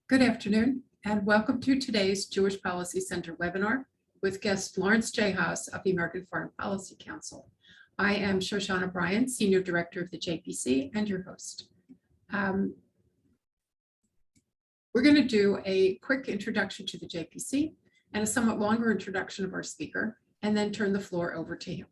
Good afternoon, and welcome to today's Jewish Policy Center webinar with guest Lawrence Haas of the American Foreign Policy Council. I am Shoshana Bryan, Senior Director of the JPC and your host. We're going to do a quick introduction to the JPC and a somewhat longer introduction of our speaker, and then turn the floor over to him.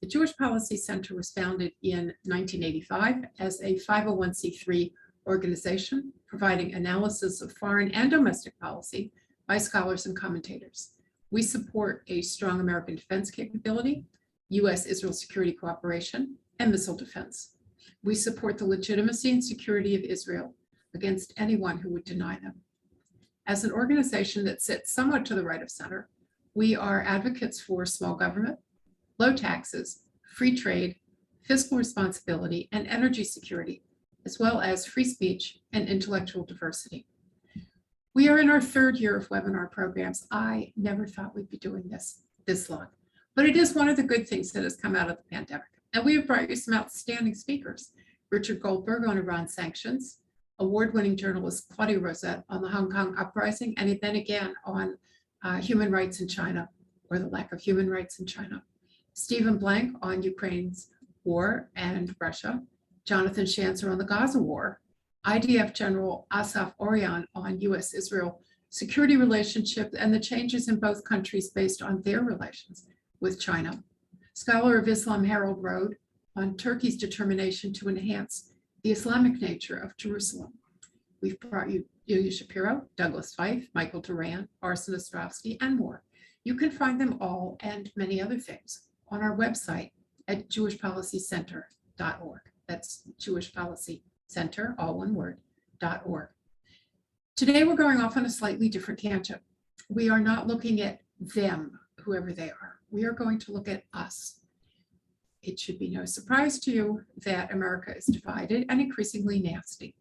The Jewish Policy Center was founded in 1985 as a 501c3 organization providing analysis of foreign and domestic policy by scholars and commentators. We support a strong American defense capability, U.S.-Israel security cooperation, and missile defense. We support the legitimacy and security of Israel against anyone who would deny them. As an organization that sits somewhat to the right of center, we are advocates for small government, low taxes, free trade, fiscal responsibility, and energy security, as well as free speech and intellectual diversity. We are in our third year of webinar programs. I never thought we'd be doing this long, but it is one of the good things that has come out of the pandemic. And we have brought you some outstanding speakers. Richard Goldberg on Iran sanctions, award-winning journalist Claudia Rosette on the Hong Kong uprising, and then again on human rights in China, or the lack of human rights in China. Stephen Blank on Ukraine's war and Russia, Jonathan Schanzer on the Gaza war, IDF General Asaf Orion on U.S.-Israel security relationship and the changes in both countries based on their relations with China. Scholar of Islam Harold Rode on Turkey's determination to enhance the Islamic nature of Jerusalem. We've brought you Ilya Shapiro, Douglas Fife, Michael Duran, Arsen Ostrovsky, and more. You can find them all and many other things on our website at jewishpolicycenter.org. That's Jewish Policy Center, all one word, .org. Today, we're going off on a slightly different tangent. We are not looking at them, whoever they are. We are going to look at us. It should be no surprise to you that America is divided and increasingly nasty.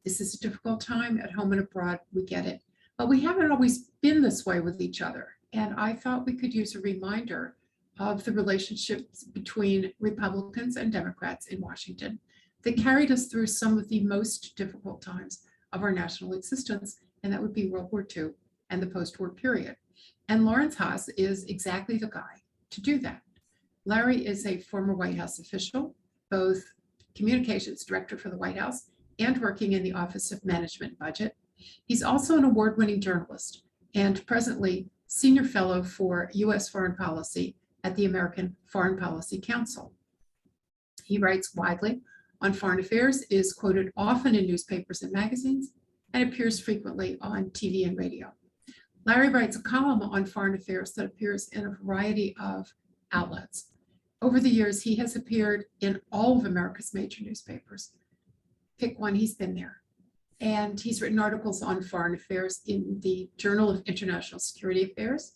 This is a difficult time at home and abroad, we get it. But we haven't always been this way with each other. And I thought we could use a reminder of the relationships between Republicans and Democrats in Washington that carried us through some of the most difficult times of our national existence, and that would be World War II and the post-war period. And Lawrence Haas is exactly the guy to do that. Larry is a former White House official, both communications director for the White House and working in the Office of Management and Budget. He's also an award-winning journalist and presently senior fellow for U.S. foreign policy at the American Foreign Policy Council. He writes widely on foreign affairs, is quoted often in newspapers and magazines, and appears frequently on TV and radio. Larry writes a column on foreign affairs that appears in a variety of outlets. Over the years, he has appeared in all of America's major newspapers. Pick one, he's been there. And he's written articles on foreign affairs in the Journal of International Security Affairs,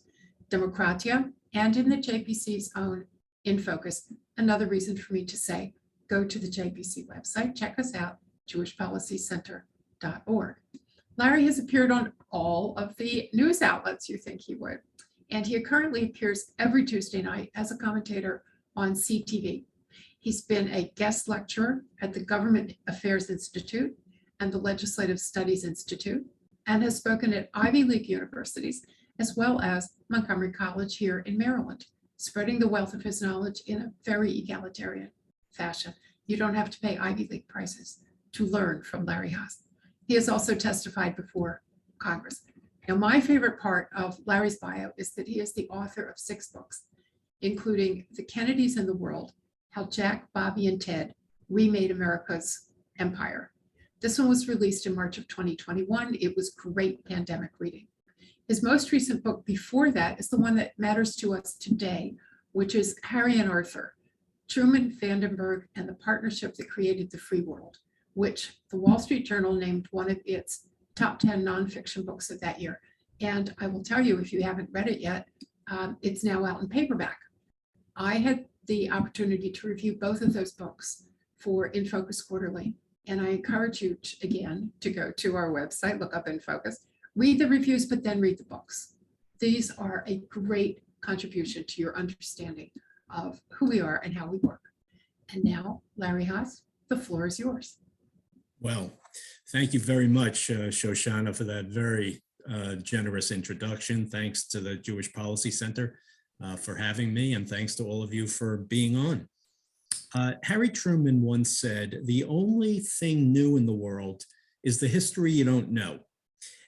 Democratia, and in the JPC's own In Focus. Another reason for me to say, go to the JPC website, check us out, jewishpolicycenter.org. Larry has appeared on all of the news outlets you think he would, and he currently appears every Tuesday night as a commentator on CTV. He's been a guest lecturer at the Government Affairs Institute and the Legislative Studies Institute, and has spoken at Ivy League universities, as well as Montgomery College here in Maryland, spreading the wealth of his knowledge in a very egalitarian fashion. You don't have to pay Ivy League prices to learn from Larry Haas. He has also testified before Congress. Now, my favorite part of Larry's bio is that he is the author of 6 books, including The Kennedys and the World, How Jack, Bobby, and Ted Remade America's Empire. This one was released in March of 2021. It was great pandemic reading. His most recent book before that is the one that matters to us today, which is Harry and Arthur, Truman, Vandenberg, and the Partnership That Created the Free World, which the Wall Street Journal named one of its top 10 nonfiction books of that year. And I will tell you, if you haven't read it yet, it's now out in paperback. I had the opportunity to review both of those books for In Focus Quarterly. And I encourage you, again, to go to our website, look up In Focus, read the reviews, but then read the books. These are a great contribution to your understanding of who we are and how we work. And now, Larry Haas, the floor is yours. Well, thank you very much, Shoshana, for that very generous introduction. Thanks to the Jewish Policy Center for having me, and thanks to all of you for being on. Harry Truman once said, "The only thing new in the world is the history you don't know."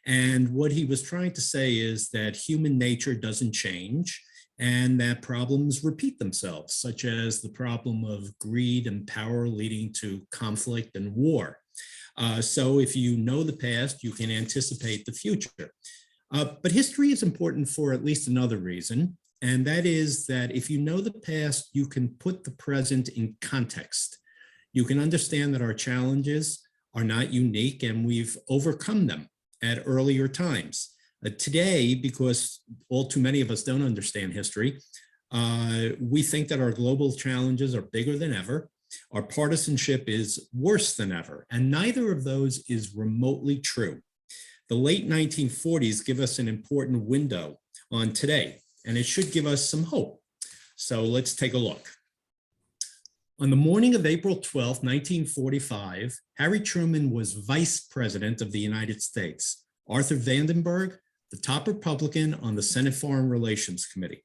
And what he was trying to say is that human nature doesn't change and that problems repeat themselves, such as the problem of greed and power leading to conflict and war. So if you know the past, you can anticipate the future. But history is important for at least another reason, and that is that if you know the past, you can put the present in context. You can understand that our challenges are not unique and we've overcome them at earlier times. Today, because all too many of us don't understand history, we think that our global challenges are bigger than ever. Our partisanship is worse than ever, and neither of those is remotely true. The late 1940s give us an important window on today, and it should give us some hope. So let's take a look. On the morning of April 12, 1945, Harry Truman was Vice President of the United States. Arthur Vandenberg, the top Republican on the Senate Foreign Relations Committee.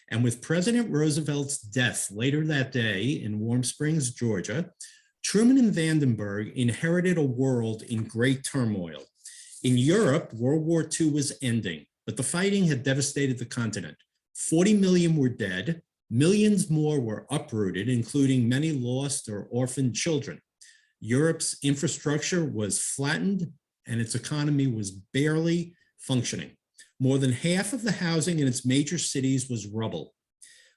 And with President Roosevelt's death later that day in Warm Springs, Georgia, Truman and Vandenberg inherited a world in great turmoil. In Europe, World War II was ending, but the fighting had devastated the continent. 40 million were dead, millions more were uprooted, including many lost or orphaned children. Europe's infrastructure was flattened and its economy was barely functioning. More than half of the housing in its major cities was rubble.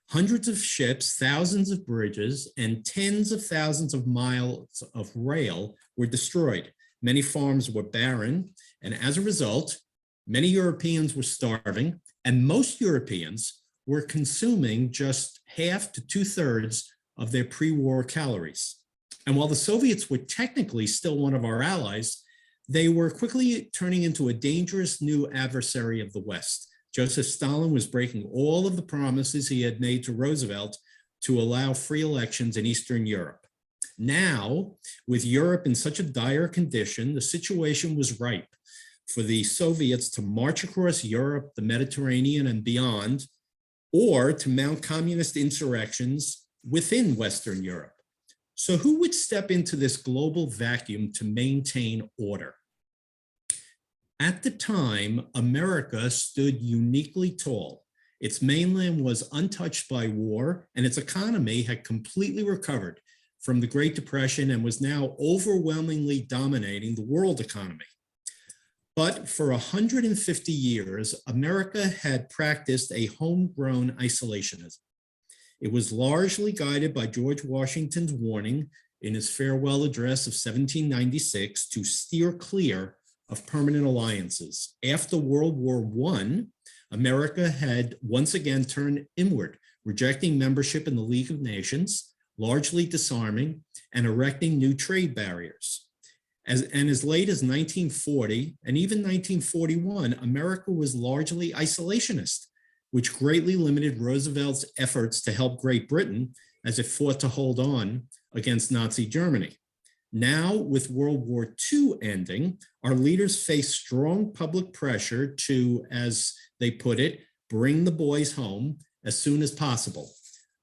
Hundreds of ships, thousands of bridges, and tens of thousands of miles of rail were destroyed. Many farms were barren, and as a result, many Europeans were starving, and most Europeans were consuming just half to 2/3 of their pre-war calories. And while the Soviets were technically still one of our allies, they were quickly turning into a dangerous new adversary of the West. Joseph Stalin was breaking all of the promises he had made to Roosevelt to allow free elections in Eastern Europe. Now, with Europe in such a dire condition, the situation was ripe for the Soviets to march across Europe, the Mediterranean, and beyond, or to mount communist insurrections within Western Europe. So who would step into this global vacuum to maintain order? At the time, America stood uniquely tall. Its mainland was untouched by war, and its economy had completely recovered from the Great Depression and was now overwhelmingly dominating the world economy. But for 150 years, America had practiced a homegrown isolationism. It was largely guided by George Washington's warning in his farewell address of 1796 to steer clear of permanent alliances. After World War I, America had once again turned inward, rejecting membership in the League of Nations, largely disarming and erecting new trade barriers. As late as 1940 and even 1941, America was largely isolationist, which greatly limited Roosevelt's efforts to help Great Britain as it fought to hold on against Nazi Germany. Now, with World War II ending, our leaders face strong public pressure to, as they put it, bring the boys home as soon as possible.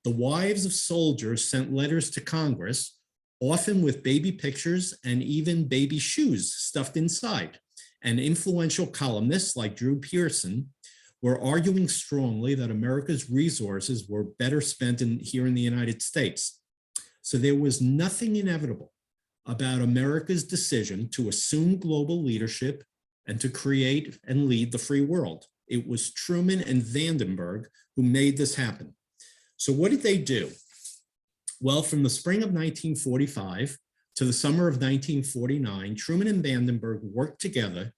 The wives of soldiers sent letters to Congress, often with baby pictures and even baby shoes stuffed inside. And influential columnists like Drew Pearson were arguing strongly that America's resources were better spent here in the United States. So there was nothing inevitable about America's decision to assume global leadership and to create and lead the free world. It was Truman and Vandenberg who made this happen. So what did they do? Well, from the spring of 1945 to the summer of 1949, Truman and Vandenberg worked together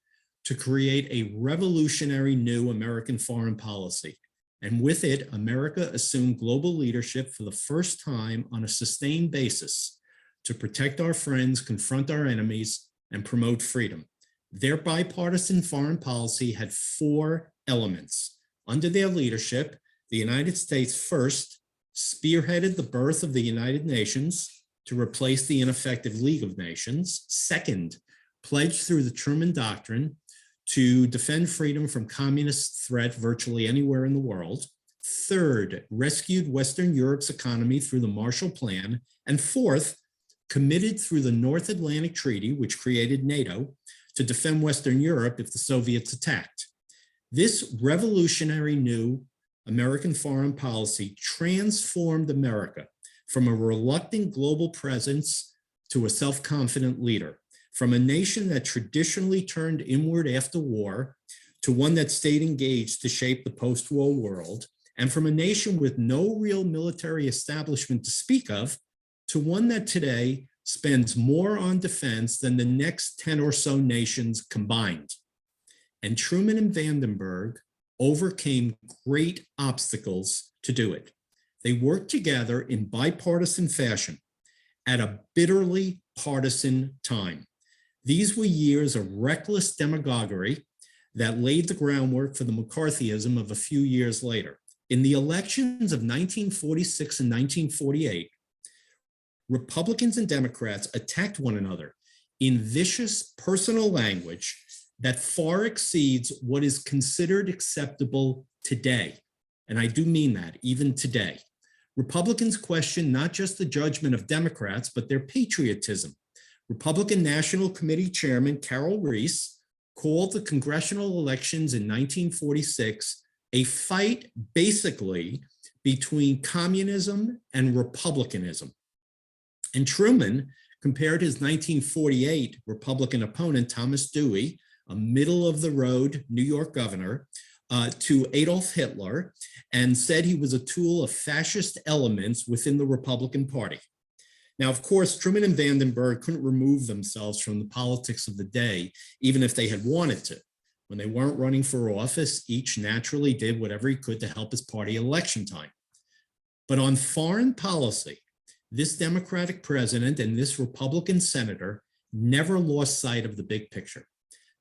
to create a revolutionary new American foreign policy. And with it, America assumed global leadership for the first time on a sustained basis to protect our friends, confront our enemies, and promote freedom. Their bipartisan foreign policy had 4 elements. Under their leadership, the United States first spearheaded the birth of the United Nations, to replace the ineffective League of Nations. Second, pledged through the Truman Doctrine to defend freedom from communist threat virtually anywhere in the world. Third, rescued Western Europe's economy through the Marshall Plan. And fourth, committed through the North Atlantic Treaty, which created NATO, to defend Western Europe if the Soviets attacked. This revolutionary new American foreign policy transformed America from a reluctant global presence to a self-confident leader, from a nation that traditionally turned inward after war to one that stayed engaged to shape the post-war world, and from a nation with no real military establishment to speak of to one that today spends more on defense than the next 10 or so nations combined. And Truman and Vandenberg overcame great obstacles to do it. They worked together in bipartisan fashion at a bitterly partisan time. These were years of reckless demagoguery that laid the groundwork for the McCarthyism of a few years later. In the elections of 1946 and 1948, Republicans and Democrats attacked one another in vicious personal language that far exceeds what is considered acceptable today. And I do mean that, even today. Republicans question not just the judgment of Democrats, but their patriotism. Republican National Committee Chairman Carol Reese called the congressional elections in 1946 a fight basically between communism and republicanism. And Truman compared his 1948 Republican opponent, Thomas Dewey, a middle-of-the-road New York governor, to Adolf Hitler, and said he was a tool of fascist elements within the Republican Party. Now, of course, Truman and Vandenberg couldn't remove themselves from the politics of the day, even if they had wanted to. When they weren't running for office, each naturally did whatever he could to help his party election time. But on foreign policy, this Democratic president and this Republican senator never lost sight of the big picture.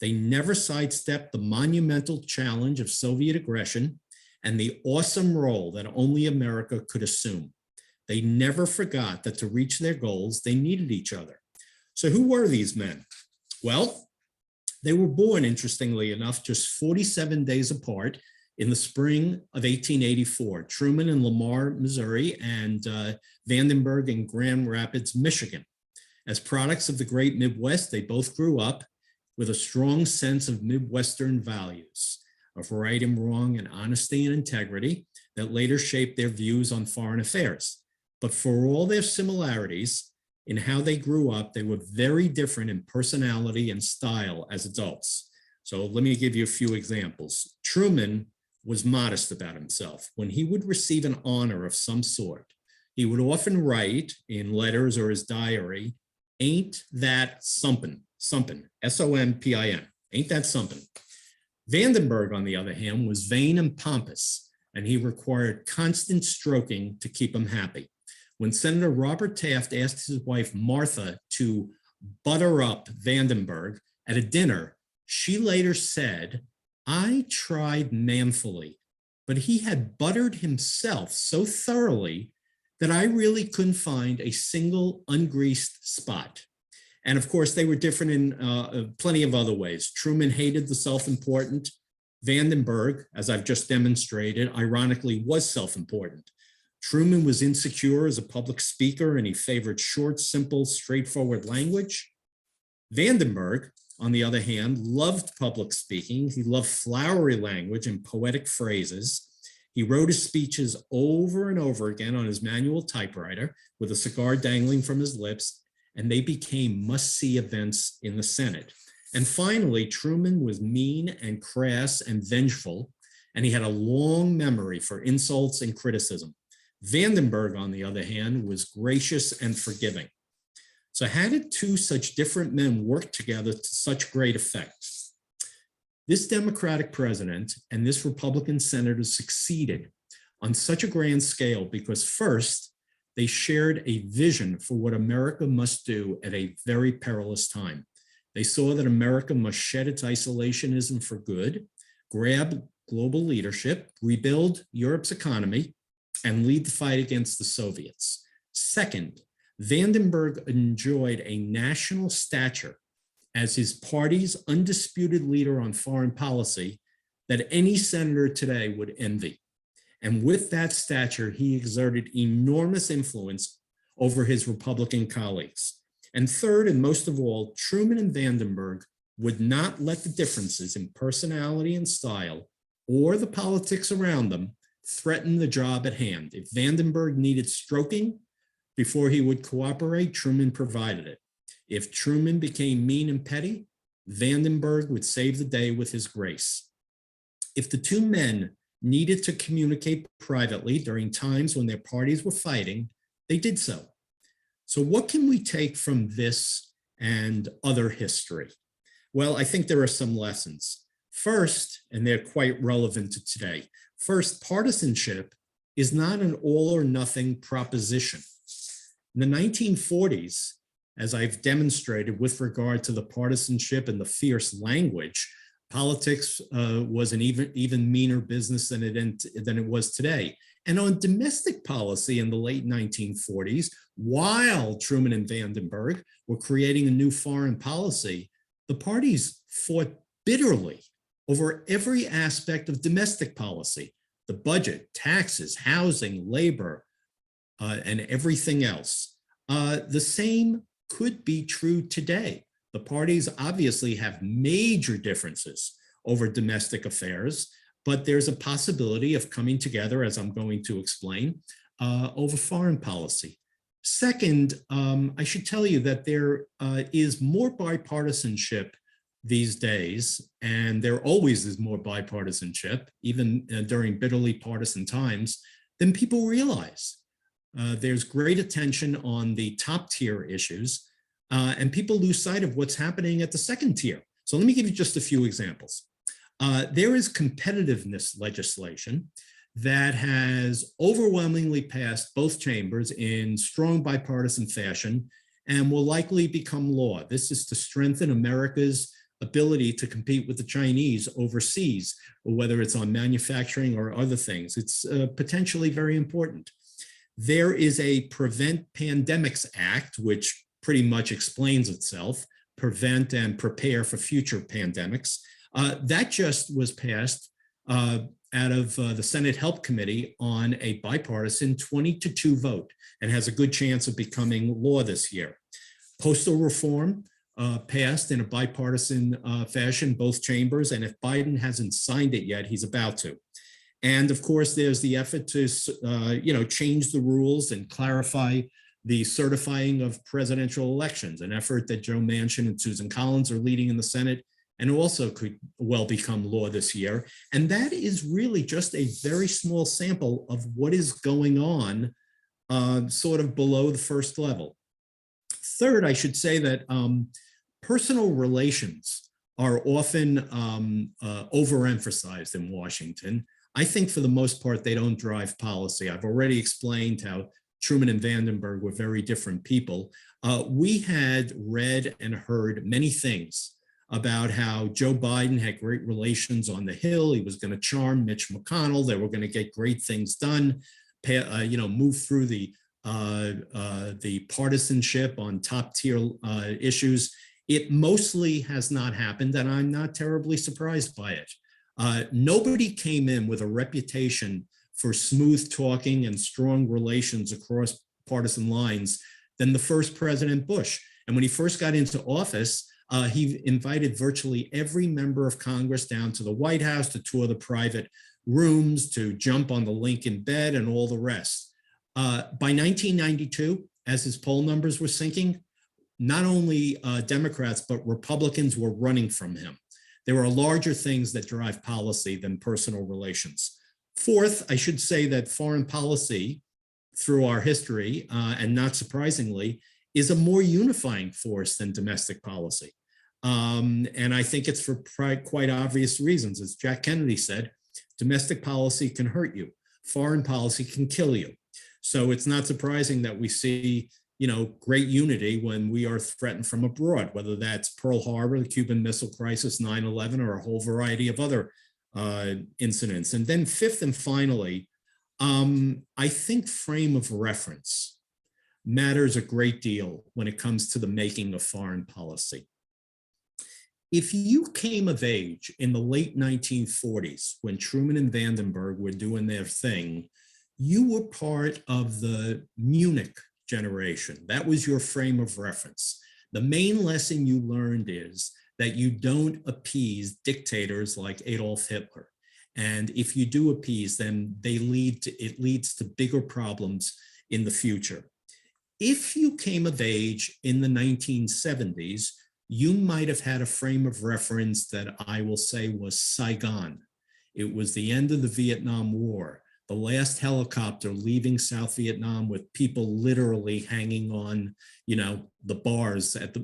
They never sidestepped the monumental challenge of Soviet aggression and the awesome role that only America could assume. They never forgot that to reach their goals, they needed each other. So who were these men? Well, they were born, interestingly enough, just 47 days apart in the spring of 1884. Truman in Lamar, Missouri, and Vandenberg in Grand Rapids, Michigan. As products of the great Midwest, they both grew up with a strong sense of Midwestern values, of right and wrong and honesty and integrity that later shaped their views on foreign affairs. But for all their similarities in how they grew up, they were very different in personality and style as adults. So let me give you a few examples. Truman was modest about himself. When he would receive an honor of some sort, he would often write in letters or his diary, "Ain't that something?" Something, S-O-M-P-I-N, ain't that something? Vandenberg, on the other hand, was vain and pompous, and he required constant stroking to keep him happy. When Senator Robert Taft asked his wife, Martha, to butter up Vandenberg at a dinner, she later said, "I tried manfully, but he had buttered himself so thoroughly that I really couldn't find a single ungreased spot." And of course, they were different in plenty of other ways. Truman hated the self-important. Vandenberg, as I've just demonstrated, ironically was self-important. Truman was insecure as a public speaker, and he favored short, simple, straightforward language. Vandenberg, on the other hand, loved public speaking. He loved flowery language and poetic phrases. He wrote his speeches over and over again on his manual typewriter with a cigar dangling from his lips, and they became must-see events in the Senate. And finally, Truman was mean and crass and vengeful, and he had a long memory for insults and criticism. Vandenberg, on the other hand, was gracious and forgiving. So how did two such different men work together to such great effect? This Democratic president and this Republican senator succeeded on such a grand scale because first, they shared a vision for what America must do at a very perilous time. They saw that America must shed its isolationism for good, grab global leadership, rebuild Europe's economy, and lead the fight against the Soviets. Second, Vandenberg enjoyed a national stature as his party's undisputed leader on foreign policy that any senator today would envy. And with that stature, he exerted enormous influence over his Republican colleagues. And third, and most of all, Truman and Vandenberg would not let the differences in personality and style or the politics around them threaten the job at hand. If Vandenberg needed stroking before he would cooperate, Truman provided it. If Truman became mean and petty, Vandenberg would save the day with his grace. If the two men needed to communicate privately during times when their parties were fighting, they did so. So what can we take from this and other history? Well, I think there are some lessons. First, and they're quite relevant to today. First, partisanship is not an all or nothing proposition. In the 1940s, as I've demonstrated with regard to the partisanship and the fierce language, politics was an even meaner business than it was today. And on domestic policy in the late 1940s, while Truman and Vandenberg were creating a new foreign policy, the parties fought bitterly over every aspect of domestic policy, the budget, taxes, housing, labor, and everything else. The same could be true today. The parties obviously have major differences over domestic affairs, but there's a possibility of coming together, as I'm going to explain, over foreign policy. Second, I should tell you that there is more bipartisanship these days, and there always is more bipartisanship, even during bitterly partisan times, than people realize. There's great attention on the top tier issues, and people lose sight of what's happening at the second tier. So let me give you just a few examples. There is competitiveness legislation that has overwhelmingly passed both chambers in strong bipartisan fashion and will likely become law. This is to strengthen America's ability to compete with the Chinese overseas, whether it's on manufacturing or other things. It's potentially very important. There is a Prevent Pandemics Act, which pretty much explains itself, prevent and prepare for future pandemics. That just was passed out of the Senate Help Committee on a bipartisan 20-2 vote and has a good chance of becoming law this year. Postal reform passed in a bipartisan fashion, both chambers, and if Biden hasn't signed it yet, he's about to. And of course, there's the effort to change the rules and clarify the certifying of presidential elections, an effort that Joe Manchin and Susan Collins are leading in the Senate and also could well become law this year. And that is really just a very small sample of what is going on sort of below the first level. Third, I should say that personal relations are often overemphasized in Washington. I think for the most part, they don't drive policy. I've already explained how Truman and Vandenberg were very different people. We had read and heard many things about how Joe Biden had great relations on the Hill. He was going to charm Mitch McConnell. They were going to get great things done, move through the partisanship on top tier issues. It mostly has not happened, and I'm not terribly surprised by it. Nobody came in with a reputation for smooth talking and strong relations across partisan lines than the first President Bush. And when he first got into office, he invited virtually every member of Congress down to the White House to tour the private rooms, to jump on the Lincoln bed and all the rest. By 1992, as his poll numbers were sinking, not only Democrats, but Republicans were running from him. There are larger things that drive policy than personal relations. Fourth, I should say that foreign policy through our history, and not surprisingly, is a more unifying force than domestic policy. And I think it's for quite obvious reasons. As Jack Kennedy said, domestic policy can hurt you. Foreign policy can kill you. So it's not surprising that we see great unity when we are threatened from abroad, whether that's Pearl Harbor, the Cuban Missile Crisis, 9/11, or a whole variety of other incidents. And then fifth and finally, I think frame of reference. matters a great deal when it comes to the making of foreign policy. If you came of age in the late 1940s, when Truman and Vandenberg were doing their thing, you were part of the Munich generation. That was your frame of reference. The main lesson you learned is that you don't appease dictators like Adolf Hitler. And if you do appease them, it leads to bigger problems in the future. If you came of age in the 1970s, you might have had a frame of reference that I will say was Saigon. It was the end of the Vietnam War, the last helicopter leaving South Vietnam with people literally hanging on, the bars at the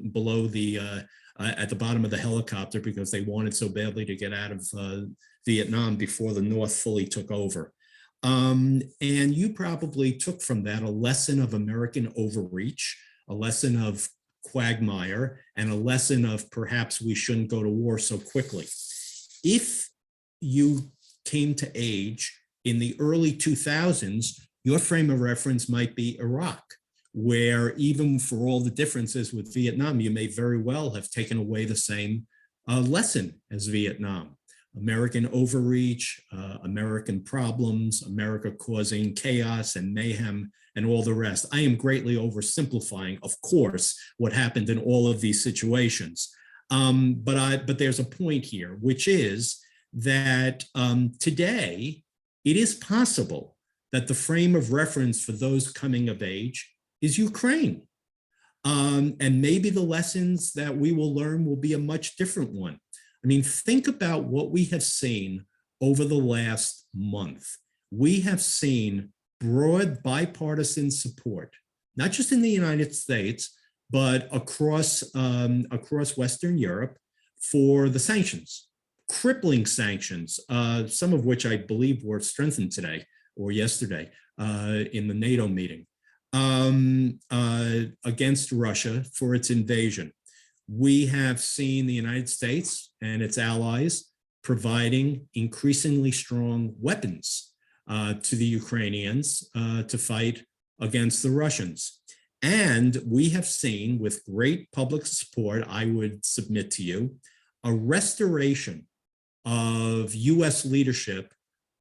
bottom of the helicopter because they wanted so badly to get out of Vietnam before the North fully took over. And you probably took from that a lesson of American overreach, a lesson of quagmire, and a lesson of perhaps we shouldn't go to war so quickly. If you came to age in the early 2000s, your frame of reference might be Iraq, where even for all the differences with Vietnam, you may very well have taken away the same lesson as Vietnam. American overreach, American problems, America causing chaos and mayhem, and all the rest. I am greatly oversimplifying, of course, what happened in all of these situations. But there's a point here, which is that today, it is possible that the frame of reference for those coming of age is Ukraine. And maybe the lessons that we will learn will be a much different one. I mean, think about what we have seen over the last month. We have seen broad bipartisan support, not just in the United States, but across Western Europe for the sanctions, crippling sanctions, some of which I believe were strengthened today or yesterday in the NATO meeting against Russia for its invasion. We have seen the United States and its allies providing increasingly strong weapons to the Ukrainians to fight against the Russians. And we have seen, with great public support, I would submit to you, a restoration of US leadership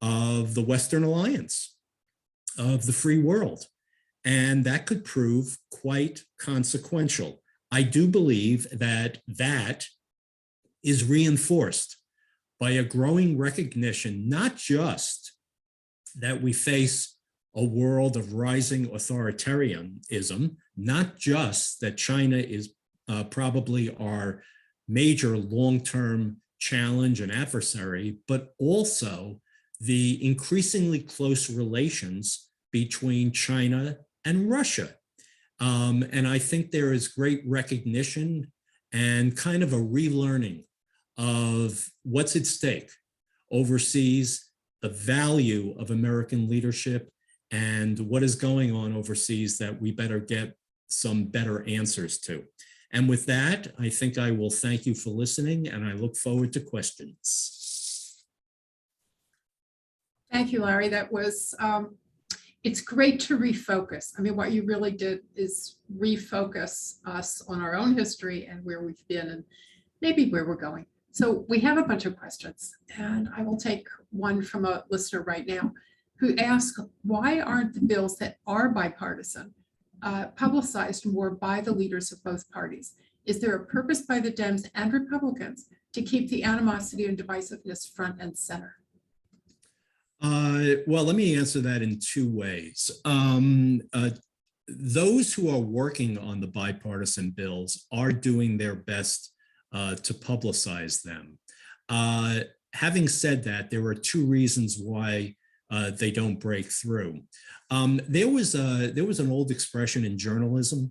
of the Western Alliance, of the free world. And that could prove quite consequential. I do believe that that is reinforced by a growing recognition, not just that we face a world of rising authoritarianism, not just that China is probably our major long-term challenge and adversary, but also the increasingly close relations between China and Russia. And I think there is great recognition and kind of a relearning of what's at stake overseas, the value of American leadership, and what is going on overseas that we better get some better answers to. And with that, I think I will thank you for listening, and I look forward to questions. Thank you, Larry. That was, it's great to refocus. I mean, what you really did is refocus us on our own history and where we've been and maybe where we're going. So we have a bunch of questions, and I will take one from a listener right now who asks, why aren't the bills that are bipartisan publicized more by the leaders of both parties? Is there a purpose by the Dems and Republicans to keep the animosity and divisiveness front and center? Well, let me answer that in two ways. Those who are working on the bipartisan bills are doing their best to publicize them. Having said that, there are two reasons why they don't break through. There was an old expression in journalism,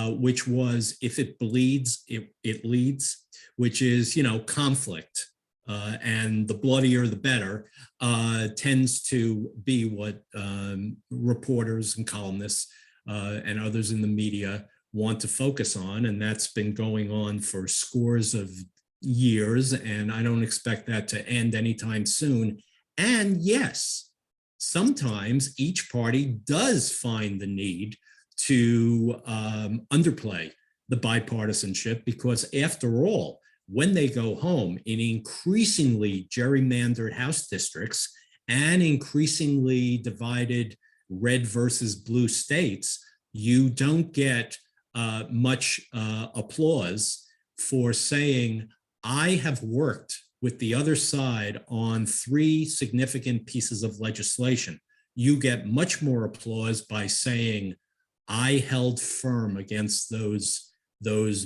which was, if it bleeds, it leads, which is, conflict. And the bloodier, the better, tends to be what reporters and columnists and others in the media want to focus on. And that's been going on for scores of years. And I don't expect that to end anytime soon. And yes, sometimes each party does find the need to underplay the bipartisanship, because after all, when they go home in increasingly gerrymandered House districts and increasingly divided red versus blue states, you don't get much applause for saying, I have worked with the other side on 3 significant pieces of legislation. You get much more applause by saying, I held firm against those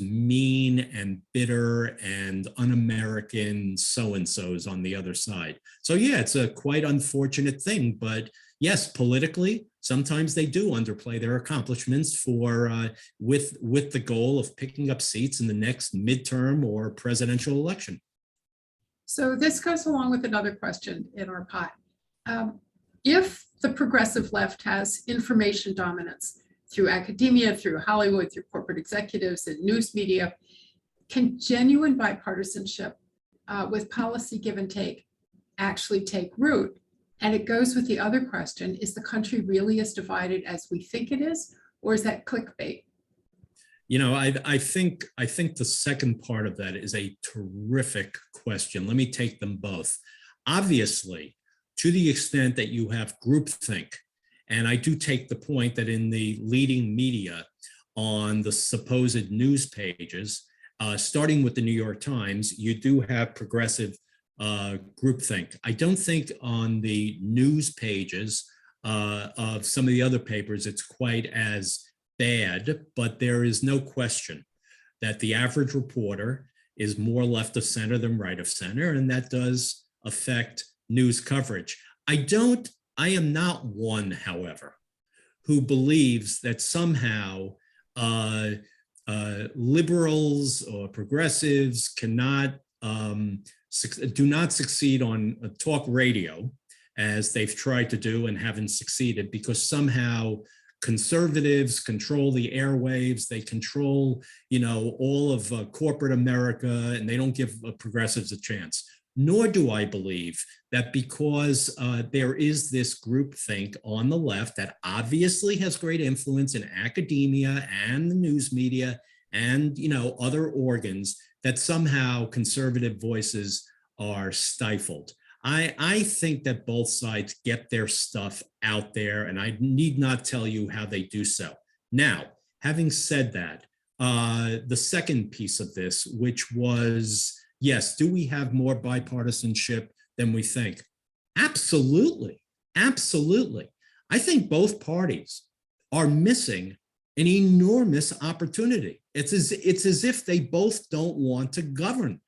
mean and bitter and un-American so-and-sos on the other side. So yeah, it's a quite unfortunate thing, but yes, politically, sometimes they do underplay their accomplishments for with the goal of picking up seats in the next midterm or presidential election. So this goes along with another question in our pot. If the progressive left has information dominance through academia, through Hollywood, through corporate executives and news media, can genuine bipartisanship with policy give and take actually take root? And it goes with the other question, is the country really as divided as we think it is, or is that clickbait? You know, I think the second part of that is a terrific question. Let me take them both. Obviously, to the extent that you have groupthink, and I do take the point that in the leading media on the supposed news pages, starting with the New York Times, you do have progressive groupthink. I don't think on the news pages of some of the other papers it's quite as bad, but there is no question that the average reporter is more left of center than right of center, and that does affect news coverage. I am not one, however, who believes that somehow liberals or progressives cannot do not succeed on talk radio as they've tried to do and haven't succeeded, because somehow conservatives control the airwaves, they control, you know, all of corporate America, and they don't give progressives a chance. Nor do I believe that because there is this groupthink on the left that obviously has great influence in academia and the news media and, you know, other organs, that somehow conservative voices are stifled. I think that both sides get their stuff out there, and I need not tell you how they do so. Now, having said that, the second piece of this, which was, yes, do we have more bipartisanship than we think? Absolutely, absolutely. I think both parties are missing an enormous opportunity. It's as if they both don't want to govern.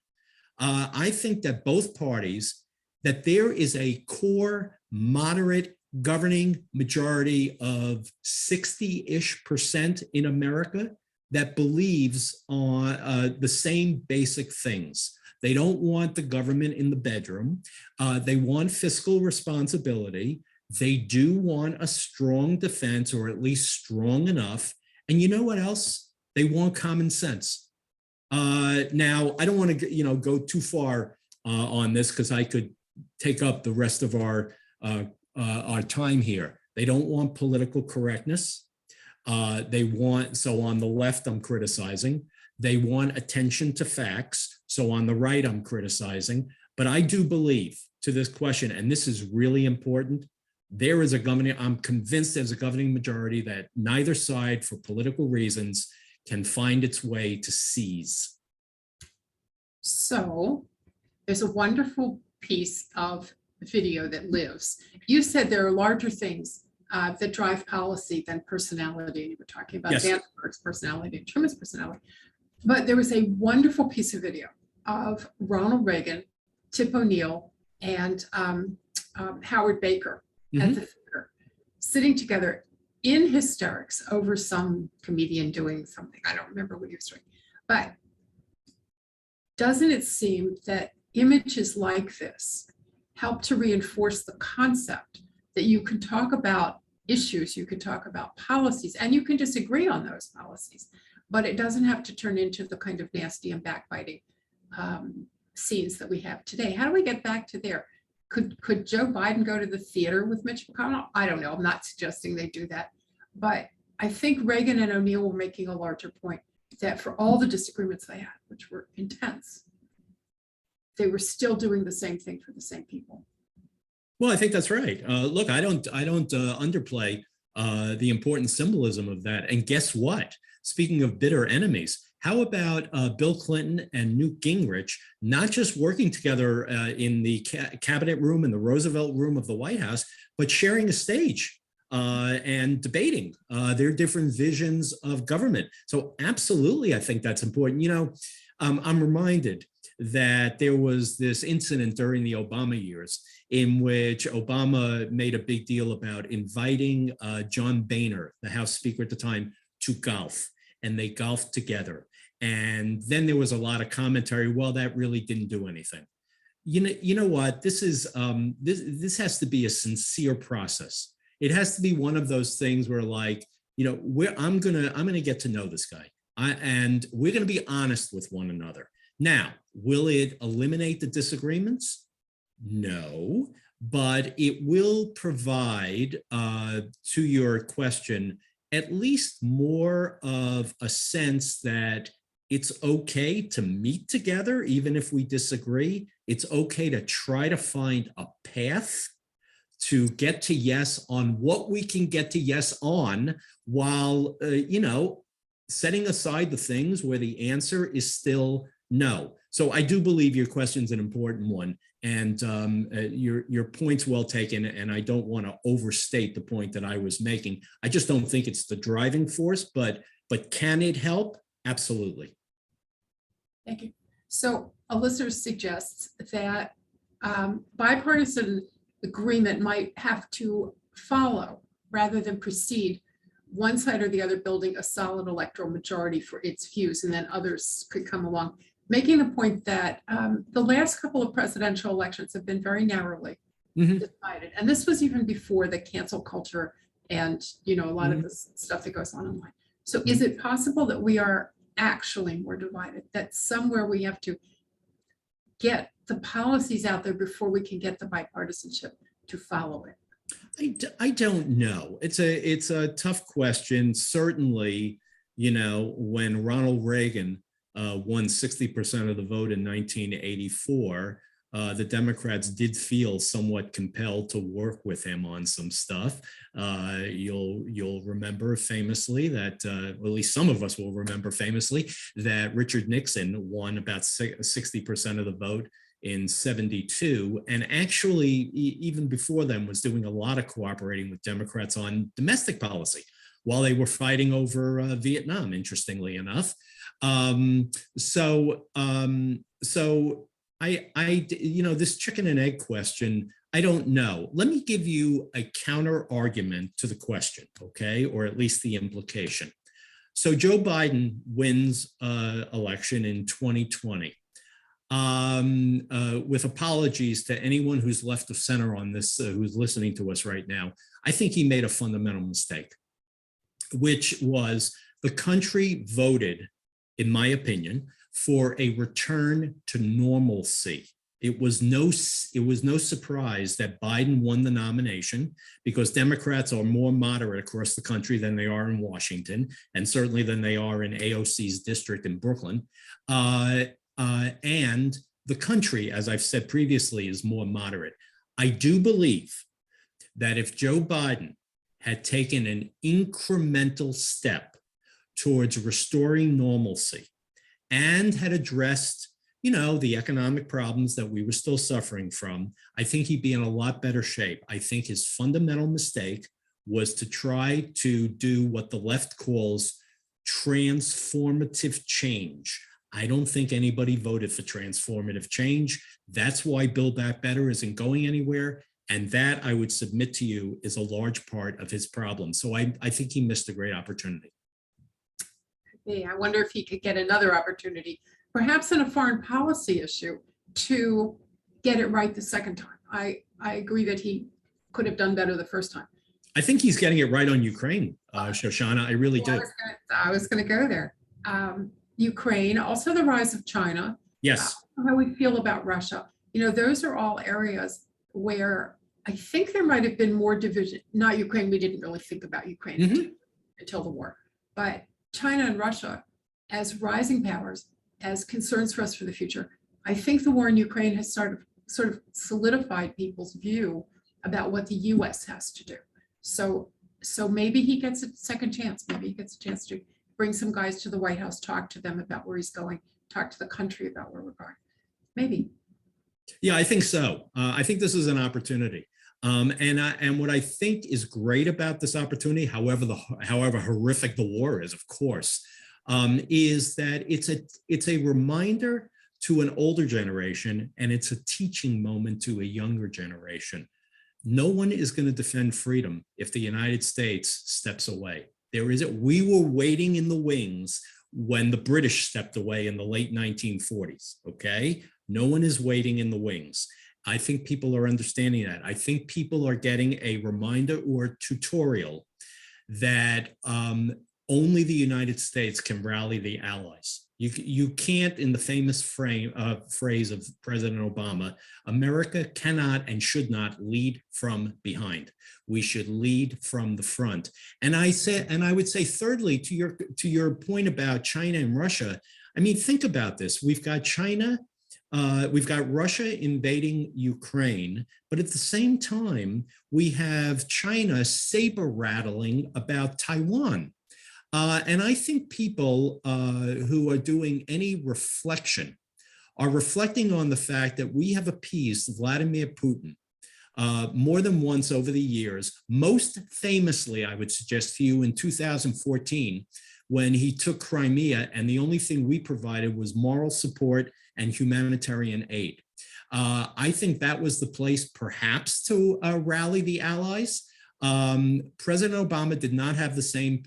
I think that both parties, that there is a core moderate governing majority of 60-ish% in America that believes on the same basic things. They don't want the government in the bedroom. They want fiscal responsibility. They do want a strong defense, or at least strong enough. And you know what else? They want common sense. Now, I don't want to go too far on this, because I could take up the rest of our time here. They don't want political correctness. They want, so on the left, I'm criticizing. They want attention to facts. So on the right, I'm criticizing. But I do believe, to this question, and this is really important, there is a governing, I'm convinced there's a governing majority that neither side, for political reasons, can find its way to seize. So there's a wonderful piece of video that lives. You said there are larger things that drive policy than personality. You were talking about Yes. Danforth's personality and Truman's personality. But there was a wonderful piece of video of Ronald Reagan, Tip O'Neill, and Howard Baker at the theater, sitting together in hysterics over some comedian doing something. I don't remember what he was doing. But doesn't it seem that images like this help to reinforce the concept that you can talk about issues, you can talk about policies, and you can disagree on those policies, but it doesn't have to turn into the kind of nasty and backbiting scenes that we have today? How do we get back to there? Could Joe Biden go to the theater with Mitch McConnell? I don't know. I'm not suggesting they do that, but I think Reagan and O'Neill were making a larger point that for all the disagreements they had, which were intense, they were still doing the same thing for the same people. Well, I think that's right. Look, I don't underplay the important symbolism of that. And guess what? Speaking of bitter enemies, how about Bill Clinton and Newt Gingrich not just working together in the cabinet room and the Roosevelt room of the White House, but sharing a stage and debating their different visions of government? So absolutely, I think that's important. You know, I'm reminded that there was this incident during the Obama years in which Obama made a big deal about inviting John Boehner, the House Speaker at the time, to golf, and they golfed together. And then there was a lot of commentary, well, that really didn't do anything. You know what? This is this has to be a sincere process. It has to be one of those things where, like, you know, I'm gonna get to know this guy, and we're gonna be honest with one another. Now, will it eliminate the disagreements? No, but it will provide, to your question, at least more of a sense that it's okay to meet together, even if we disagree. It's okay to try to find a path to get to yes on what we can get to yes on, while, you know, setting aside the things where the answer is still no. So I do believe your question's an important one, and your point's well taken, and I don't want to overstate the point that I was making. I just don't think it's the driving force, but can it help? Absolutely. Thank you. So a listener suggests that bipartisan agreement might have to follow rather than precede one side or the other building a solid electoral majority for its views, and then others could come along, making the point that the last couple of presidential elections have been very narrowly decided. And this was even before the cancel culture and, you know, a lot of the stuff that goes on online. So is it possible that we are actually more divided, that somewhere we have to get the policies out there before we can get the bipartisanship to follow it? I don't know. It's a tough question. Certainly, you know, when Ronald Reagan won 60% of the vote in 1984, the Democrats did feel somewhat compelled to work with him on some stuff. You'll remember famously that, or at least some of us will remember famously, that Richard Nixon won about 60% of the vote in 72, and actually even before then was doing a lot of cooperating with Democrats on domestic policy while they were fighting over Vietnam, interestingly enough. So I, you know, this chicken and egg question, I don't know. Let me give you a counter argument to the question, okay, or at least the implication. So Joe Biden wins election in 2020. With apologies to anyone who's left of center on this, who's listening to us right now, I think he made a fundamental mistake, which was the country voted, in my opinion, for a return to normalcy. It was no surprise that Biden won the nomination, because Democrats are more moderate across the country than they are in Washington, and certainly than they are in AOC's district in Brooklyn. And the country, as I've said previously, is more moderate. I do believe that if Joe Biden had taken an incremental step towards restoring normalcy and had addressed, you know, the economic problems that we were still suffering from, I think he'd be in a lot better shape. I think his fundamental mistake was to try to do what the left calls transformative change. I don't think anybody voted for transformative change. That's why Build Back Better isn't going anywhere. And that, I would submit to you, is a large part of his problem. So I think he missed a great opportunity. Yeah, I wonder if he could get another opportunity, perhaps in a foreign policy issue, to get it right the second time. I agree that he could have done better the first time. I think he's getting it right on Ukraine, Shoshana. I really do. I was going to go there. Ukraine, also the rise of China. Yes. How we feel about Russia. You know, those are all areas where I think there might have been more division. Not Ukraine, we didn't really think about Ukraine. until the war. But China and Russia, as rising powers, as concerns for us for the future, I think the war in Ukraine has sort of solidified people's view about what the US has to do. So maybe he gets a second chance. Maybe he gets a chance to bring some guys to the White House, talk to them about where he's going, talk to the country about where we're going. Maybe. Yeah, I think so. I think this is an opportunity. And what I think is great about this opportunity, however horrific the war is, of course, is that it's a reminder to an older generation, and it's a teaching moment to a younger generation. No one is going to defend freedom if the United States steps away. We were waiting in the wings when the British stepped away in the late 1940s, okay? No one is waiting in the wings. I think people are understanding that. I think people are getting a reminder or tutorial that only the United States can rally the allies. You can't, in the famous phrase of President Obama, America cannot and should not lead from behind. We should lead from the front. And I would say, thirdly, to your point about China and Russia, I mean, think about this. We've got China, we've got Russia invading Ukraine, but at the same time, we have China saber rattling about Taiwan. And I think people who are doing any reflection are reflecting on the fact that we have appeased Vladimir Putin more than once over the years, most famously, I would suggest to you, in 2014, when he took Crimea, and the only thing we provided was moral support and humanitarian aid. I think that was the place perhaps to rally the allies. President Obama did not have the same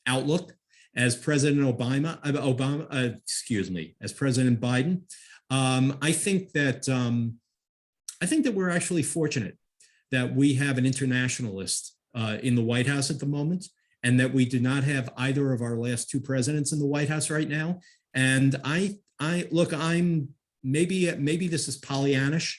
outlook as President as President Biden. I think that we're actually fortunate that we have an internationalist in the White House at the moment, and that we do not have either of our last two presidents in the White House right now. And maybe this is Pollyannish,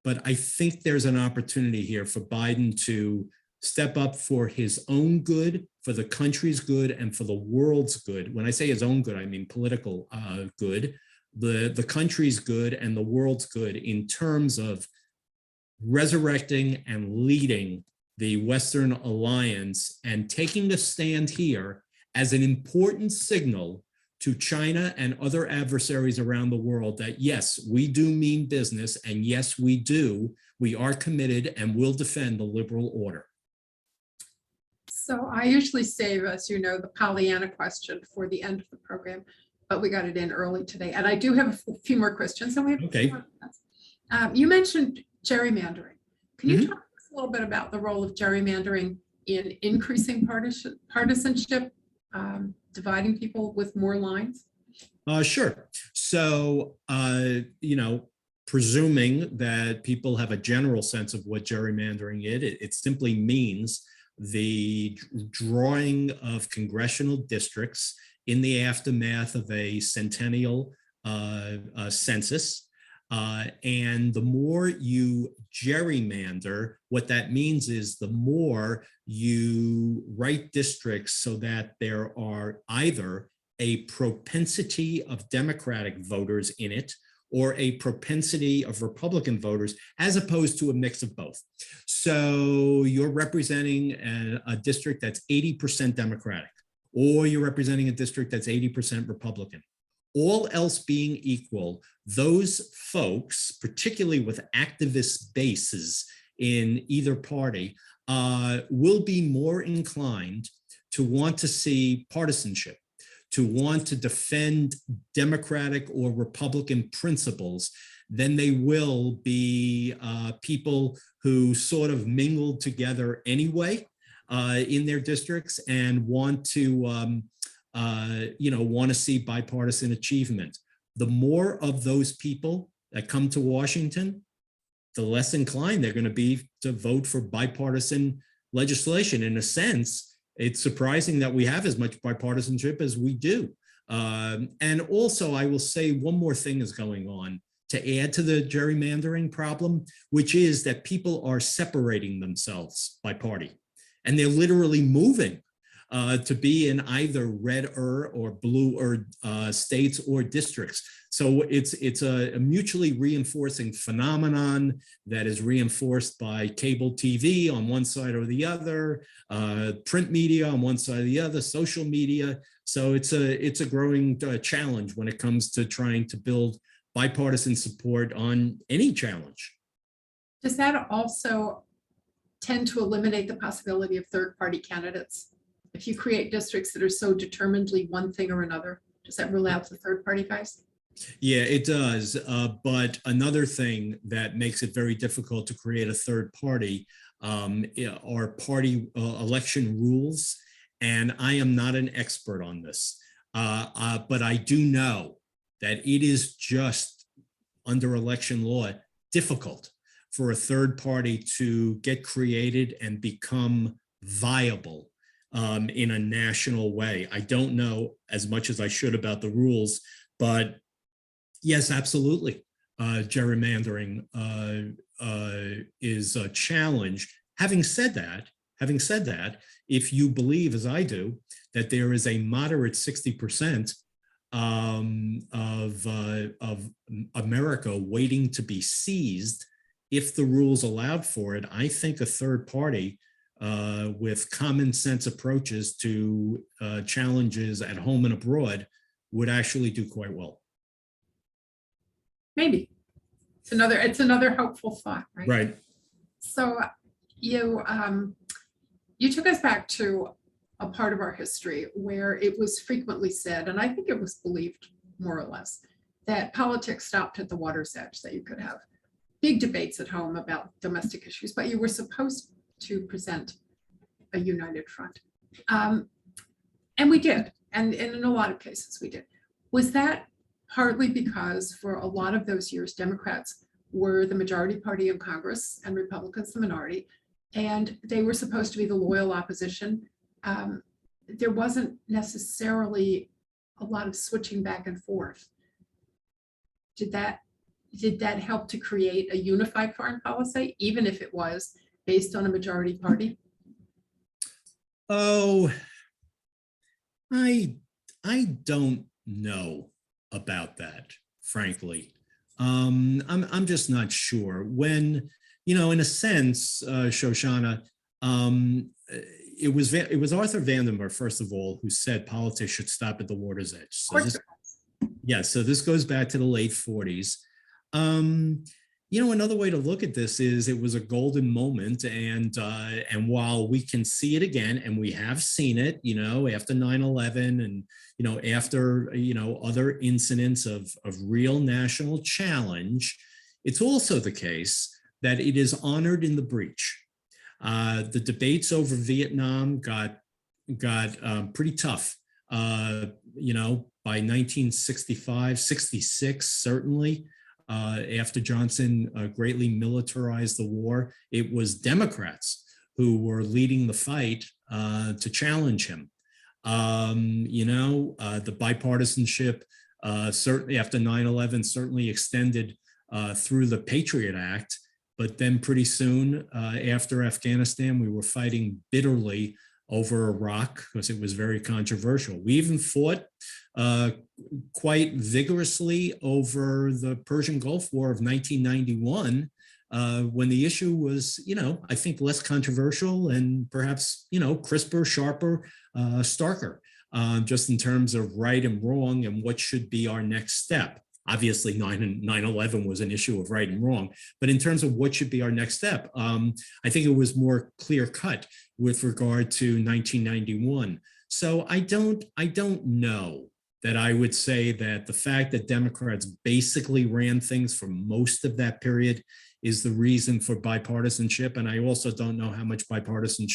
but I think there's an opportunity here for Biden to step up for his own good, for the country's good, and for the world's good. When I say his own good, I mean political good, the country's good and the world's good, in terms of resurrecting and leading the Western alliance and taking a stand here as an important signal to China and other adversaries around the world that, yes, we do mean business, and yes, we are committed and will defend the liberal order. So I usually save, as you know, the Pollyanna question for the end of the program, but we got it in early today. And I do have a few more questions. And we have okay. You mentioned gerrymandering. Can you talk to us a little bit about the role of gerrymandering in increasing partisanship, dividing people with more lines? Sure. So, presuming that people have a general sense of what gerrymandering is, it simply means the drawing of congressional districts in the aftermath of a centennial census. And the more you gerrymander, what that means is the more you write districts so that there are either a propensity of Democratic voters in it or a propensity of Republican voters, as opposed to a mix of both. So you're representing a district that's 80% Democratic, or you're representing a district that's 80% Republican. All else being equal, those folks, particularly with activist bases in either party, will be more inclined to want to see partisanship, to want to defend Democratic or Republican principles, than they will be people who sort of mingled together anyway in their districts and want to see bipartisan achievement. The more of those people that come to Washington, the less inclined they're going to be to vote for bipartisan legislation. In a sense, it's surprising that we have as much bipartisanship as we do. And also, I will say one more thing is going on to add to the gerrymandering problem, which is that people are separating themselves by party, and they're literally moving. to be in either redder or bluer states or districts. So it's a mutually reinforcing phenomenon that is reinforced by cable TV on one side or the other, print media on one side or the other, social media. So it's a growing challenge when it comes to trying to build bipartisan support on any challenge. Does that also tend to eliminate the possibility of third-party candidates? If you create districts that are so determinedly one thing or another, does that rule out the third-party guys? Yeah, it does. But another thing that makes it very difficult to create a third party are party election rules. And I am not an expert on this, but I do know that it is just under election law difficult for a third party to get created and become viable in a national way. I don't know as much as I should about the rules, but yes, absolutely. Gerrymandering is a challenge. Having said that, if you believe, as I do, that there is a moderate 60% of America waiting to be seized, if the rules allowed for it, I think a third party with common sense approaches to challenges at home and abroad would actually do quite well. Maybe. It's another hopeful thought, right? Right. So you took us back to a part of our history where it was frequently said, and I think it was believed more or less, that politics stopped at the water's edge, that you could have big debates at home about domestic issues, but you were supposed to present a united front. And we did, and in a lot of cases we did. Was that partly because for a lot of those years, Democrats were the majority party in Congress and Republicans the minority, and they were supposed to be the loyal opposition? There wasn't necessarily a lot of switching back and forth. Did that help to create a unified foreign policy, even if it was based on a majority party? Oh, I don't know about that, frankly. I'm just not sure. When, in a sense, Shoshana, it was Arthur Vandenberg, first of all, who said politics should stop at the water's edge. So this goes back to the late 40s. Another way to look at this is it was a golden moment, and while we can see it again, and we have seen it, after 9/11, and after other incidents of real national challenge, it's also the case that it is honored in the breach. The debates over Vietnam got pretty tough, by 1965, 66, certainly. After Johnson greatly militarized the war, it was Democrats who were leading the fight to challenge him. The bipartisanship, certainly after 9/11, certainly extended through the Patriot Act. But then pretty soon after Afghanistan, we were fighting bitterly over Iraq because it was very controversial. We even fought quite vigorously over the Persian Gulf War of 1991, when the issue was, I think less controversial and perhaps, crisper, sharper, starker, just in terms of right and wrong and what should be our next step. Obviously, 9/11 was an issue of right and wrong, but in terms of what should be our next step, I think it was more clear cut with regard to 1991. So I don't know that I would say that the fact that Democrats basically ran things for most of that period is the reason for bipartisanship. And I also don't know how much lasting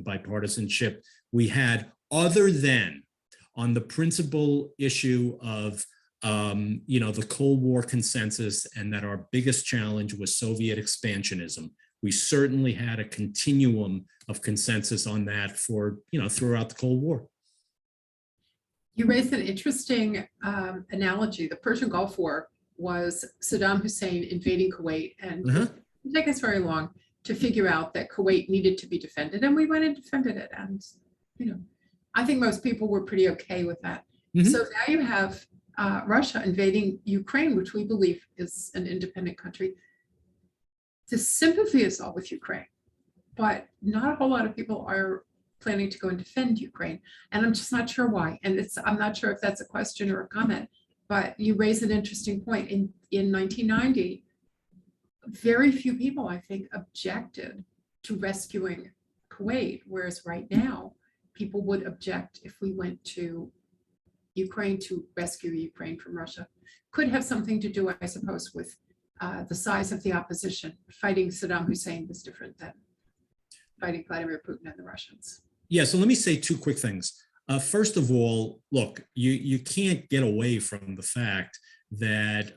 bipartisanship we had, other than on the principal issue of the Cold War consensus, and that our biggest challenge was Soviet expansionism. We certainly had a continuum of consensus on that for, throughout the Cold War. You raised an interesting analogy. The Persian Gulf War was Saddam Hussein invading Kuwait, and it didn't take us very long to figure out that Kuwait needed to be defended, and we went and defended it. And, I think most people were pretty okay with that. Mhm. So now you have Russia invading Ukraine, which we believe is an independent country. The sympathy is all with Ukraine, but not a whole lot of people are planning to go and defend Ukraine. And I'm just not sure why. And I'm not sure if that's a question or a comment, but you raise an interesting point. In 1990, very few people, I think, objected to rescuing Kuwait, whereas right now, people would object if we went to Ukraine to rescue Ukraine from Russia. Could have something to do, I suppose, with the size of the opposition. Fighting Saddam Hussein was different than fighting Vladimir Putin and the Russians. Yeah, so let me say two quick things. First of all, look, you can't get away from the fact that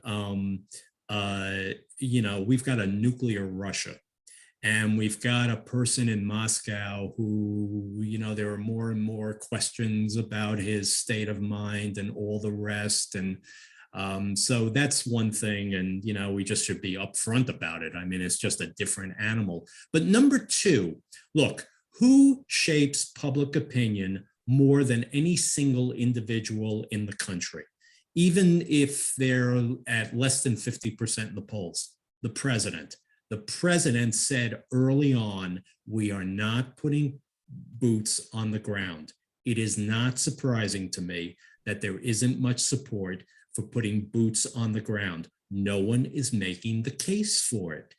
we've got a nuclear Russia, and we've got a person in Moscow who, there are more and more questions about his state of mind and all the rest. And so that's one thing. And, we just should be upfront about it. I mean, it's just a different animal. But number two, look, who shapes public opinion more than any single individual in the country? Even if they're at less than 50% in the polls, the president. The president said early on, we are not putting boots on the ground. It is not surprising to me that there isn't much support for putting boots on the ground. No one is making the case for it.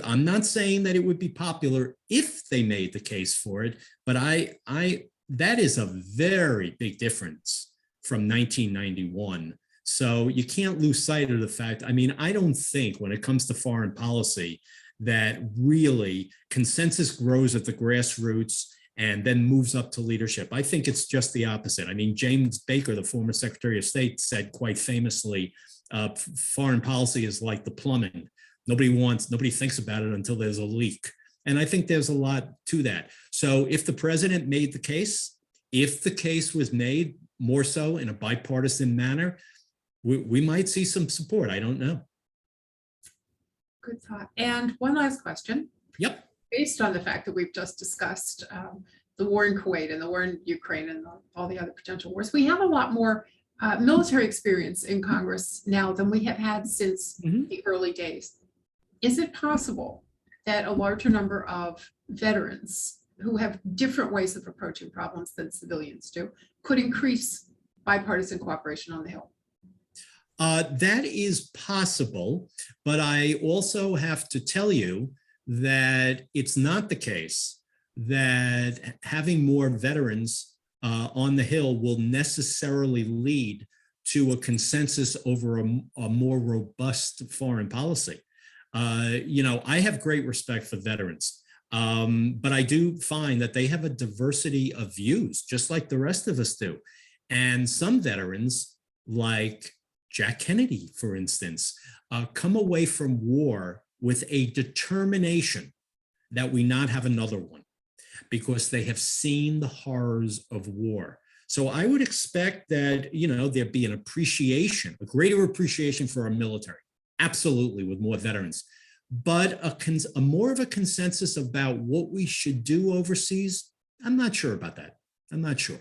I'm not saying that it would be popular if they made the case for it, but that is a very big difference from 1991. So you can't lose sight of the fact. I mean, I don't think when it comes to foreign policy that really consensus grows at the grassroots and then moves up to leadership. I think it's just the opposite. I mean, James Baker, the former Secretary of State, said quite famously, foreign policy is like the plumbing. Nobody thinks about it until there's a leak. And I think there's a lot to that. So if the president made the case, if the case was made more so in a bipartisan manner, we might see some support. I don't know. Good thought. And one last question. Yep. Based on the fact that we've just discussed the war in Kuwait and the war in Ukraine and all the other potential wars, we have a lot more military experience in Congress now than we have had since the early days. Is it possible that a larger number of veterans who have different ways of approaching problems than civilians do could increase bipartisan cooperation on the Hill? That is possible, but I also have to tell you that it's not the case that having more veterans on the Hill will necessarily lead to a consensus over a more robust foreign policy. I have great respect for veterans, but I do find that they have a diversity of views, just like the rest of us do. And some veterans, like Jack Kennedy, for instance, come away from war with a determination that we not have another one because they have seen the horrors of war. So I would expect that, there'd be an appreciation, a greater appreciation for our military, absolutely, with more veterans, but a more of a consensus about what we should do overseas. I'm not sure about that. I'm not sure.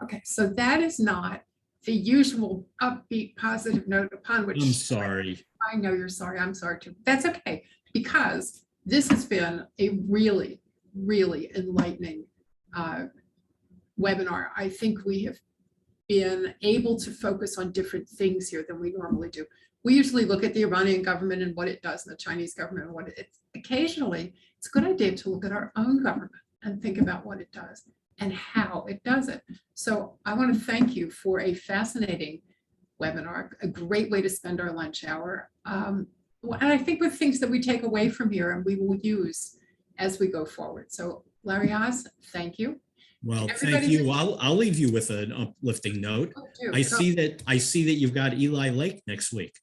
Okay, so that is not the usual upbeat, positive note upon which— I'm sorry. I know you're sorry. I'm sorry too. That's okay, because this has been a really, really enlightening webinar. I think we have been able to focus on different things here than we normally do. We usually look at the Iranian government and what it does, and the Chinese government and what it's. Occasionally, it's a good idea to look at our own government and think about what it does and how it does it. So I want to thank you for a fascinating webinar, a great way to spend our lunch hour. And I think with things that we take away from here and we will use as we go forward. So Larry Haas, thank you. Well, thank you. I'll leave you with an uplifting note. I see that you've got Eli Lake next week.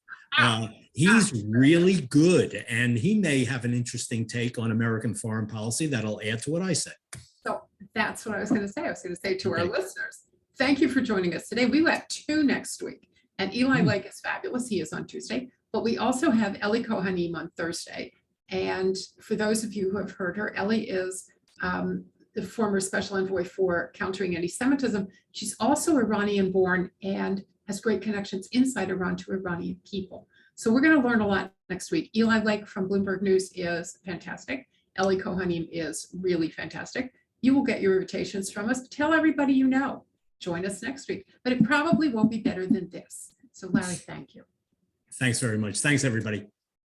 He's really good, and he may have an interesting take on American foreign policy that'll add to what I said. So that's what I was going to say. I was going to say to our listeners, thank you for joining us today. We have 2 next week, and Eli Lake is fabulous. He is on Tuesday, but we also have Eli Kohanim on Thursday. And for those of you who have heard her, Ellie is the former special envoy for countering anti-Semitism. She's also Iranian born and has great connections inside Iran to Iranian people. So we're going to learn a lot next week. Eli Lake from Bloomberg News is fantastic. Ellie Kohanim is really fantastic. You will get your invitations from us. Tell everybody you know. Join us next week, but it probably won't be better than this. So Larry, thank you. Thanks very much. Thanks, everybody.